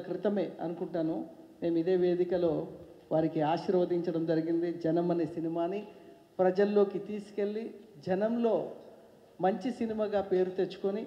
క్రితమే అనుకుంటాను మేము ఇదే వేదికలో వారికి ఆశీర్వదించడం జరిగింది. జనం అనే సినిమాని ప్రజల్లోకి తీసుకెళ్ళి జనంలో మంచి సినిమాగా పేరు తెచ్చుకొని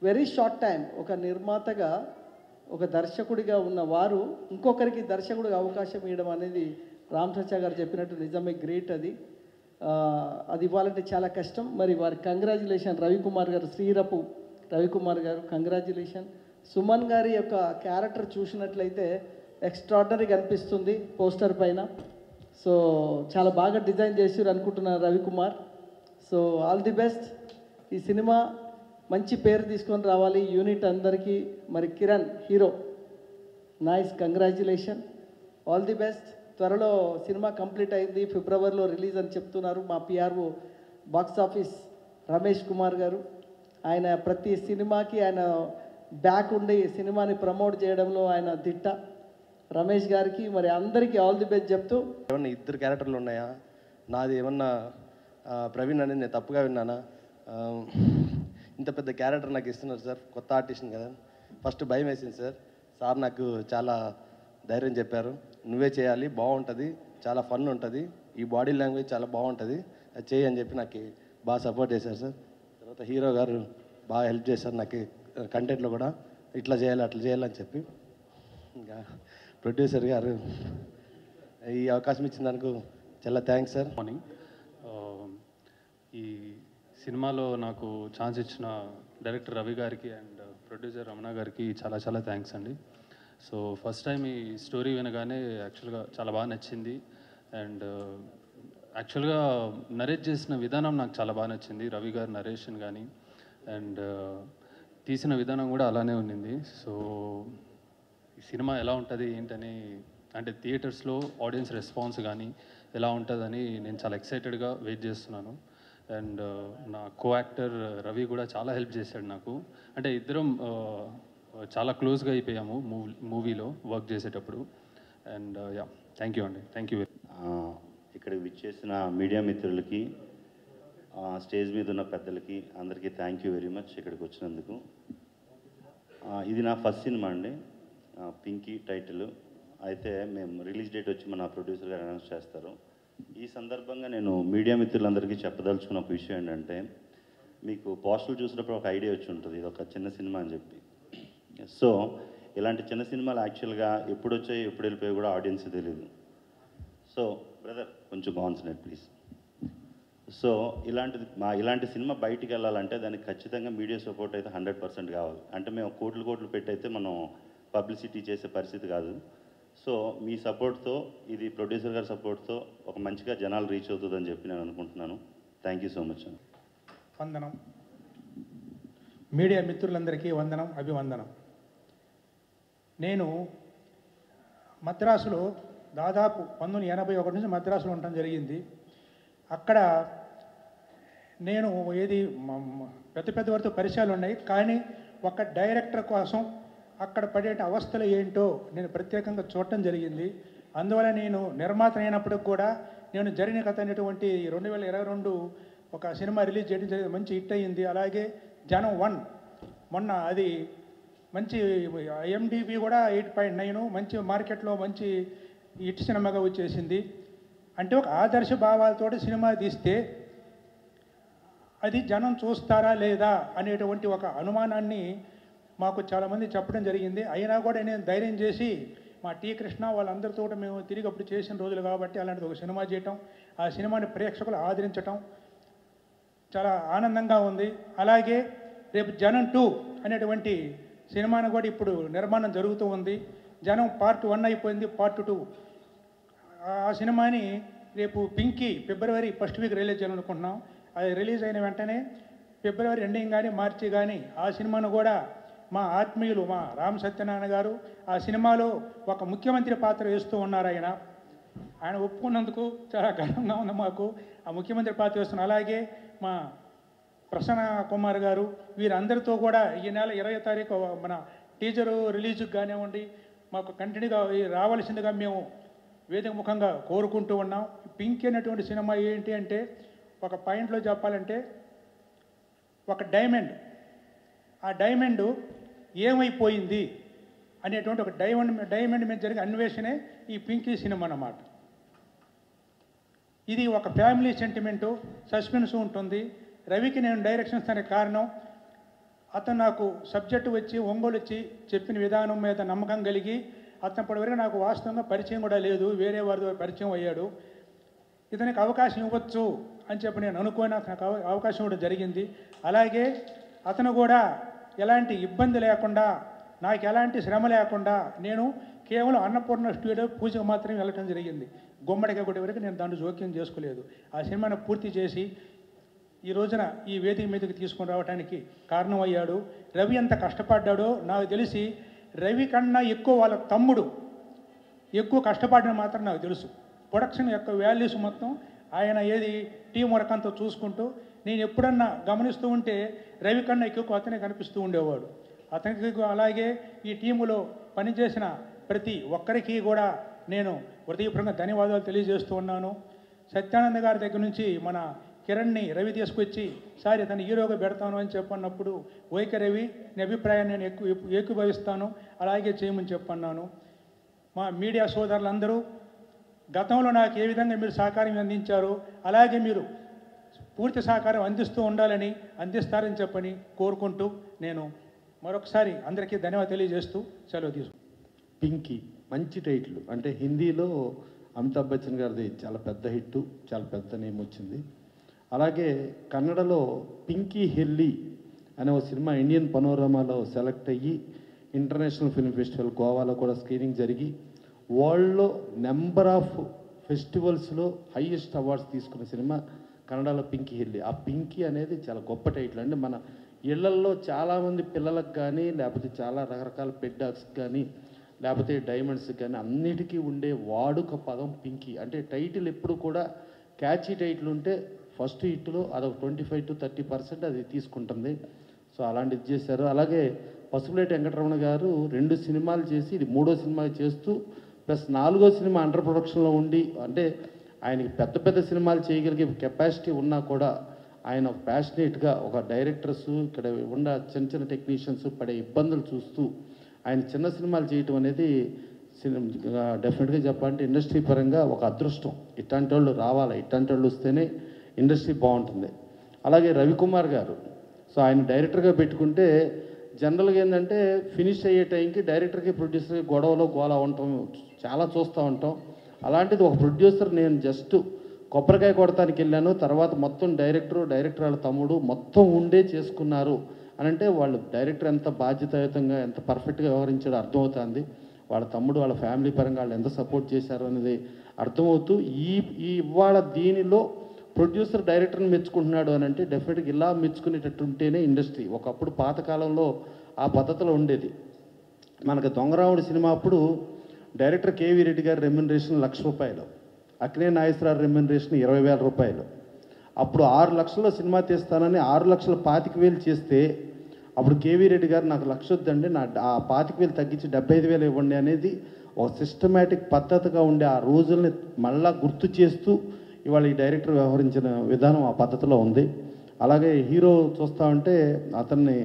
వెరీ షార్ట్ టైం ఒక నిర్మాతగా ఒక దర్శకుడిగా ఉన్న వారు ఇంకొకరికి దర్శకుడిగా అవకాశం ఇవ్వడం అనేది రామ్ చచ్చా గారు చెప్పినట్టు నిజమే గ్రేట్. అది ఇవ్వాలంటే చాలా కష్టం. మరి వారి కంగ్రాచులేషన్ రవికుమార్ గారు, శ్రీరపు రవికుమార్ గారు కంగ్రాచులేషన్. సుమన్ గారి యొక్క క్యారెక్టర్ చూసినట్లయితే ఎక్స్ట్రాడినరీగా అనిపిస్తుంది పోస్టర్ పైన. సో చాలా బాగా డిజైన్ చేసారు అనుకుంటున్నారు Ravikumar. So all the best. ఈ సినిమా మంచి పేరు తీసుకొని రావాలి యూనిట్ అందరికీ. మరి Kiran hero nice congratulation, all the best. త్వరలో సినిమా కంప్లీట్ అయింది, ఫిబ్రవరిలో రిలీజ్ అని చెప్తున్నారు మా PRO box office Ramesh Kumar గారు. ఆయన ప్రతి సినిమాకి ఆయన బ్యాక్ ఉండి సినిమాని ప్రమోట్ చేయడంలో ఆయన దిట్ట. రమేష్ గారికి మరి అందరికీ ఆల్ ది బెస్ట్ చెప్తూ. ఏమన్నా ఇద్దరు క్యారెక్టర్లు ఉన్నాయా, నాది ఏమన్నా ప్రవీణ్ అనేది నేను తప్పుగా విన్నానా? ఇంత పెద్ద క్యారెక్టర్ నాకు ఇస్తున్నారు సార్, కొత్త ఆర్టిస్ట్ని కదా. ఫస్ట్ భయం వేసింది సార్. సార్ నాకు చాలా ధైర్యం చెప్పారు, నువ్వే చేయాలి, బాగుంటుంది, చాలా ఫన్ ఉంటుంది, ఈ బాడీ లాంగ్వేజ్ చాలా బాగుంటుంది, అది చేయి అని చెప్పి నాకు బాగా సపోర్ట్ చేశారు సార్. తర్వాత హీరో గారు బాగా హెల్ప్ చేశారు నాకు కంటెంట్లో కూడా, ఇట్లా చేయాలి అట్లా చేయాలని చెప్పి. ఇంకా ప్రొడ్యూసర్ గారు ఈ అవకాశం ఇచ్చిన దానికి చాలా థ్యాంక్స్ సార్. మార్నింగ్ ఈ సినిమాలో నాకు ఛాన్స్ ఇచ్చిన డైరెక్టర్ రవి గారికి అండ్ ప్రొడ్యూసర్ రమణ గారికి చాలా చాలా థ్యాంక్స్ అండి. సో ఫస్ట్ టైం ఈ స్టోరీ వినగానే యాక్చువల్గా చాలా బాగా నచ్చింది. అండ్ యాక్చువల్గా నరేట్ చేసిన విధానం నాకు చాలా బాగా నచ్చింది, రవి గారి నరేషన్ కానీ, అండ్ తీసిన విధానం కూడా అలానే ఉండింది. సో ఈ సినిమా ఎలా ఉంటుంది ఏంటని, అంటే థియేటర్స్లో ఆడియన్స్ రెస్పాన్స్ కానీ ఎలా ఉంటుందని నేను చాలా ఎక్సైటెడ్గా వెయిట్ చేస్తున్నాను. అండ్ నా కో యాక్టర్ రవి కూడా చాలా హెల్ప్ చేశాడు నాకు. అంటే ఇద్దరం చాలా క్లోజ్గా అయిపోయాము మూవీలో వర్క్ చేసేటప్పుడు. అండ్ యా, థ్యాంక్ యూ అండి, థ్యాంక్ యూ. ఇక్కడ విచ్చేసిన మీడియా మిత్రులకి, స్టేజ్ మీద ఉన్న పెద్దలకి అందరికీ థ్యాంక్ యూ వెరీ మచ్ ఇక్కడికి వచ్చినందుకు. ఇది నా ఫస్ట్ సినిమా అండి, పింకీ టైటిల్. అయితే మేము రిలీజ్ డేట్ వచ్చి మన ప్రొడ్యూసర్ గారు అనౌన్స్ చేస్తారు. ఈ సందర్భంగా నేను మీడియా మిత్రులందరికీ చెప్పదలుచుకున్న ఒక విషయం ఏంటంటే, మీకు పోస్టర్లు చూసినప్పుడు ఒక ఐడియా వచ్చి ఉంటుంది ఇది ఒక చిన్న సినిమా అని చెప్పి. సో ఇలాంటి చిన్న సినిమాలు యాక్చువల్గా ఎప్పుడు వచ్చాయి ఎప్పుడు వెళ్ళిపోయి కూడా ఆడియన్స్ తెలియదు. సో బ్రదర్ కొంచెం కాన్సన్ట్రేట్ ప్లీజ్. సో ఇలాంటి సినిమా బయటికి వెళ్ళాలంటే దానికి ఖచ్చితంగా మీడియా సపోర్ట్ అయితే 100% కావాలి. అంటే మేము కోట్లు పెట్టి అయితే మనం పబ్లిసిటీ చేసే పరిస్థితి కాదు. సో మీ సపోర్ట్తో, ఇది ప్రొడ్యూసర్ గారి సపోర్ట్తో ఒక మంచిగా జనాలు రీచ్ అవుతుందని చెప్పి నేను అనుకుంటున్నాను. థ్యాంక్ యూ సో మచ్ అండి. వందనం. మీడియా మిత్రులందరికీ వందనం, అభివందనం. నేను మద్రాసులో దాదాపు 1981 నుంచి మద్రాసులో ఉండటం జరిగింది. అక్కడ నేను పెద్ద వారితో పరిచయాలు ఉన్నాయి, కానీ ఒక డైరెక్టర్ కోసం అక్కడ పడే అవస్థలు ఏంటో నేను ప్రత్యేకంగా చూడటం జరిగింది. అందువల్ల నేను నిర్మాత అయినప్పటికి కూడా నేను జరిగిన కథ అనేటువంటి 2022 ఒక సినిమా రిలీజ్ చేయడం జరిగింది, మంచి హిట్ అయ్యింది. అలాగే జనం 1 మొన్న అది మంచి IMDb కూడా 8.9 మంచి మార్కెట్లో మంచి హిట్ సినిమాగా వచ్చేసింది. అంటే ఒక ఆదర్శ భావాలతోటి సినిమా తీస్తే అది జనం చూస్తారా లేదా అనేటువంటి ఒక అనుమానాన్ని మాకు చాలామంది చెప్పడం జరిగింది. అయినా కూడా నేను ధైర్యం చేసి మా టీ కృష్ణ వాళ్ళందరితో మేము తిరిగి అప్పుడు చేసిన రోజులు కాబట్టి అలాంటిది ఒక సినిమా చేయటం, ఆ సినిమాని ప్రేక్షకులు ఆదరించటం చాలా ఆనందంగా ఉంది. అలాగే రేపు జనం 2 అనేటువంటి సినిమాను కూడా ఇప్పుడు నిర్మాణం జరుగుతూ ఉంది. జనం పార్ట్ 1 అయిపోయింది, పార్ట్ 2 ఆ సినిమాని రేపు పింకీ ఫిబ్రవరి 1st వీక్ రిలీజ్ చేయాలనుకుంటున్నాం. అది రిలీజ్ అయిన వెంటనే ఫిబ్రవరి ఎండింగ్ కానీ మార్చి కానీ ఆ సినిమాను కూడా మా ఆత్మీయులు మా రామ్ సత్యనారాయణ గారు ఆ సినిమాలో ఒక ముఖ్యమంత్రి పాత్ర వేస్తూ ఉన్నారు. ఆయన ఒప్పుకున్నందుకు చాలా గర్వంగా ఉంది మాకు, ఆ ముఖ్యమంత్రి పాత్ర వేస్తున్నారు. అలాగే మా ప్రసన్న కుమార్ గారు వీరందరితో కూడా ఈ నెల 20వ తారీఖు మన టీజరు రిలీజ్కి కానివ్వండి మాకు కంటిన్యూగా రావాల్సిందిగా మేము వేదిక ముఖంగా కోరుకుంటూ ఉన్నాం. పింక్ అనేటువంటి సినిమా ఏంటి అంటే, ఒక పాయింట్లో చెప్పాలంటే ఒక డైమండ్, ఆ డైమండ్ ఏమైపోయింది అనేటువంటి ఒక డైమండ్ మీద జరిగే అన్వేషణే ఈ పింకీ సినిమా అన్నమాట. ఇది ఒక ఫ్యామిలీ సెంటిమెంటు, సస్పెన్స్ ఉంటుంది. రవికి నేను డైరెక్షన్ ఇస్తానికి కారణం అతను నాకు సబ్జెక్టు వచ్చి ఒంగోలు వచ్చి చెప్పిన విధానం మీద నమ్మకం కలిగి, అతను ఇప్పటివరకు నాకు వాస్తవంగా పరిచయం కూడా లేదు, వేరే వారి ద్వారా పరిచయం అయ్యాడు. ఇతనికి అవకాశం ఇవ్వచ్చు అని చెప్పి నేను అనుకోని నాకు అవకాశం ఇవ్వడం జరిగింది. అలాగే అతను కూడా ఎలాంటి ఇబ్బంది లేకుండా, నాకు ఎలాంటి శ్రమ లేకుండా, నేను కేవలం అన్నపూర్ణ స్టూడియో పూజకు మాత్రమే వెళ్ళటం జరిగింది. గుమ్మడికాయ కొట్టే వరకు నేను దాంట్లో జోక్యం చేసుకోలేదు. ఆ సినిమాను పూర్తి చేసి ఈ రోజున ఈ వేదిక మీదకి తీసుకొని రావడానికి కారణమయ్యాడు. రవి ఎంత కష్టపడ్డాడో నాకు తెలిసి, రవి కన్నా ఎక్కువ వాళ్ళ తమ్ముడు ఎక్కువ కష్టపడిన మాత్రం నాకు తెలుసు. ప్రొడక్షన్ యొక్క వాల్యూస్ మొత్తం ఆయన ఏది టీం వర్క్ అంతా చూసుకుంటూ, నేను ఎప్పుడన్నా గమనిస్తూ ఉంటే రవి కన్నా ఎక్కువ అతనే కనిపిస్తూ ఉండేవాడు. అతనికి అలాగే ఈ టీములో పనిచేసిన ప్రతి ఒక్కరికి కూడా నేను హృదయపూర్వకంగా ధన్యవాదాలు తెలియజేస్తూ ఉన్నాను. సత్యానంద గారి దగ్గర నుంచి మన కిరణ్ని రవి తీసుకొచ్చి, సార్ ఇతను హీరోగా పెడతాను అని చెప్పన్నప్పుడు, ఓకే రవి, నీ అభిప్రాయాన్ని నేను ఏకీభవిస్తాను, అలాగే చేయమని చెప్పన్నాను. మా మీడియా సోదరులందరూ గతంలో నాకు ఏ విధంగా మీరు సహకారం అందించారో అలాగే మీరు పూర్తి సహకారం అందిస్తూ ఉండాలని, అందిస్తారని చెప్పని కోరుకుంటూ నేను మరొకసారి అందరికీ ధన్యవాదాలు తెలియజేస్తూ సెలవు తీసుకుంటాను. పింకీ మంచి టైటిల్. అంటే హిందీలో అమితాబ్ బచ్చన్ గారిది చాలా పెద్ద హిట్, చాలా పెద్ద నేమ్ వచ్చింది. అలాగే కన్నడలో పింకీ హెల్లి అనే ఒక సినిమా ఇండియన్ పనోరమాలో సెలెక్ట్ అయ్యి ఇంటర్నేషనల్ ఫిల్మ్ ఫెస్టివల్ గోవాలో కూడా స్క్రీనింగ్ జరిగి వరల్డ్లో నెంబర్ ఆఫ్ ఫెస్టివల్స్లో హైయెస్ట్ అవార్డ్స్ తీసుకున్న సినిమా కన్నడలో పింకీ హెల్లి. ఆ పింకీ అనేది చాలా గొప్ప టైటిల్. అంటే మన ఇళ్లల్లో చాలామంది పిల్లలకు కానీ, లేకపోతే చాలా రకరకాల పెట్ డాగ్స్కి కానీ, లేకపోతే డైమండ్స్కి కానీ అన్నిటికీ ఉండే వాడుక పదం పింకీ. అంటే టైటిల్ ఎప్పుడు కూడా క్యాచీ టైటిల్ ఉంటే ఫస్ట్ హిట్లో అదొక 25 to 30% అది తీసుకుంటుంది. సో అలాంటిది చేశారు. అలాగే పసుపులేటి వెంకటరమణ గారు 2 సినిమాలు చేసి ఇది 3వ సినిమా చేస్తూ ప్లస్ 4వ సినిమా అండర్ ప్రొడక్షన్లో ఉండి, అంటే ఆయనకి పెద్ద పెద్ద సినిమాలు చేయగలిగే కెపాసిటీ ఉన్నా కూడా ఆయన ప్యాషనేట్గా ఒక డైరెక్టర్స్ ఇక్కడ ఉన్న చిన్న చిన్న టెక్నీషియన్స్ పడే ఇబ్బందులు చూస్తూ ఆయన చిన్న సినిమాలు చేయటం అనేది డెఫినెట్గా చెప్పాలంటే ఇండస్ట్రీ పరంగా ఒక అదృష్టం. ఇట్లాంటి వాళ్ళు రావాలి, ఇట్లాంటి వాళ్ళు వస్తేనే ఇండస్ట్రీ బాగుంటుంది. అలాగే రవికుమార్ గారు, సో ఆయన డైరెక్టర్గా పెట్టుకుంటే జనరల్గా ఏంటంటే ఫినిష్ అయ్యే టైంకి డైరెక్టర్కి ప్రొడ్యూసర్కి గొడవలో గోలా ఉండటం చాలా చూస్తూ ఉంటాం. అలాంటిది ఒక ప్రొడ్యూసర్ నేను జస్ట్ కొబ్బరికాయ కొడతానికి వెళ్ళాను, తర్వాత మొత్తం డైరెక్టర్ వాళ్ళ తమ్ముడు మొత్తం ఉండే చేసుకున్నారు అని అంటే వాళ్ళు డైరెక్టర్ ఎంత బాధ్యతాయుతంగా ఎంత పర్ఫెక్ట్గా వ్యవహరించాడో అర్థమవుతుంది. వాళ్ళ తమ్ముడు వాళ్ళ ఫ్యామిలీ పరంగా వాళ్ళు ఎంత సపోర్ట్ చేశారు అనేది అర్థమవుతూ ఈ ఇవాళ దీనిలో ప్రొడ్యూసర్ డైరెక్టర్ని మెచ్చుకుంటున్నాడు అని అంటే డెఫినెట్గా ఇలా మెచ్చుకునేటట్టు ఉంటేనే ఇండస్ట్రీ. ఒకప్పుడు పాతకాలంలో ఆ పద్ధతిలో ఉండేది. మనకు దొంగరాముడు సినిమా అప్పుడు డైరెక్టర్ కేవీ రెడ్డి గారి రెమ్యునరేషన్ ₹1,00,000, అక్కినే నాగేశ్వరరావు రెమ్యునరేషన్ ₹20,000. అప్పుడు 6 లక్షల్లో సినిమా తీస్తానని 6,25,000 చేస్తే అప్పుడు కేవీ రెడ్డి గారు నాకు 1,00,000 వద్దండి, నా ఆ 25,000 తగ్గించి 75,000 ఇవ్వండి అనేది ఒక సిస్టమేటిక్ పద్ధతిగా ఉండే ఆ రోజుల్ని మళ్ళా గుర్తు చేస్తూ ఇవాళ ఈ డైరెక్టర్ వ్యవహరించిన విధానం ఆ పద్ధతిలో ఉంది. అలాగే హీరో చూస్తూ ఉంటే అతన్ని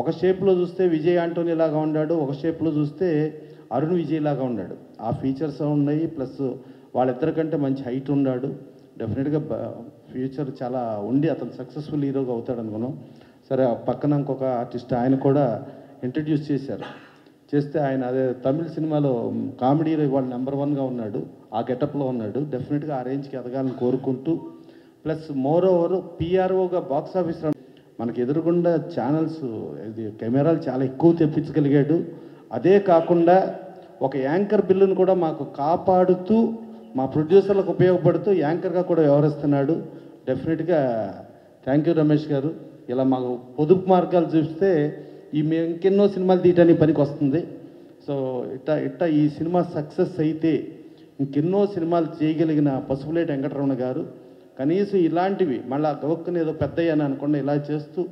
ఒక షేప్లో చూస్తే విజయ్ ఆంటోనీ లాగా ఉన్నాడు, ఒక షేప్లో చూస్తే అరుణ్ విజయ్ లాగా ఉన్నాడు. ఆ ఫీచర్స్ ఉన్నాయి, ప్లస్ వాళ్ళిద్దరికంటే మంచి హైట్ ఉన్నాడు. డెఫినెట్గా ఫ్యూచర్ చాలా ఉండి అతను సక్సెస్ఫుల్ హీరోగా అవుతాడు అనుకున్నాం. సరే పక్కన ఇంకొక ఆర్టిస్ట్ ఆయన కూడా ఇంట్రడ్యూస్ చేశారు. చేస్తే ఆయన అదే తమిళ సినిమాలో కామెడీలో ఇవాళ నెంబర్ 1గా ఉన్నాడు, ఆ గెటప్లో ఉన్నాడు. డెఫినెట్గా ఆ రేంజ్కి ఎదగాలని కోరుకుంటూ ప్లస్ మోర్ ఓవర్ పిఆర్ఓగా బాక్స్ ఆఫీస్ మనకి ఎదురుగుండా ఛానల్స్ ఇది కెమెరాలు చాలా ఎక్కువ తెప్పించగలిగాడు. అదే కాకుండా ఒక యాంకర్ బిల్లును కూడా మాకు కాపాడుతూ మా ప్రొడ్యూసర్లకు ఉపయోగపడుతూ యాంకర్గా కూడా వ్యవహరిస్తున్నాడు. డెఫినెట్గా థ్యాంక్ యూ రమేష్ గారు. ఇలా మాకు పొదుపు మార్గాలు చూస్తే మేము ఇంకెన్నో సినిమాలు తీయడానికి పనికి వస్తుంది. సో ఇట్టా ఈ సినిమా సక్సెస్ అయితే ఇంకెన్నో సినిమాలు చేయగలిగిన పసుపులేటి వెంకటరమణ గారు కనీసం ఇలాంటివి మళ్ళీ గౌక్కుని ఏదో పెద్దయ్యాను అనుకోండి ఇలా చేస్తూ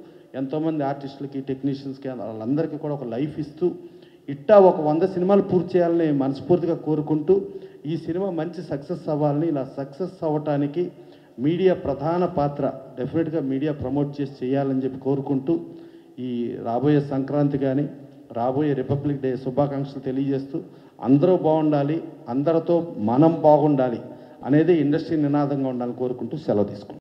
ఎంతోమంది ఆర్టిస్టులకి టెక్నీషియన్స్కి వాళ్ళందరికీ కూడా ఒక లైఫ్ ఇస్తూ ఇట్టా ఒక 100 సినిమాలు పూర్తి చేయాలని మనస్ఫూర్తిగా కోరుకుంటూ ఈ సినిమా మంచి సక్సెస్ అవ్వాలని, ఇలా సక్సెస్ అవ్వటానికి మీడియా ప్రధాన పాత్ర డెఫినెట్గా మీడియా ప్రమోట్ చేసి చేయాలని చెప్పి కోరుకుంటూ ఈ రాబోయే సంక్రాంతి కానీ రాబోయే రిపబ్లిక్ డే శుభాకాంక్షలు తెలియజేస్తూ అందరూ బాగుండాలి, అందరితో మనం బాగుండాలి అనేది ఇండస్ట్రీ నినాదంగా ఉండాలని కోరుకుంటూ సెలవు తీసుకుంటాం.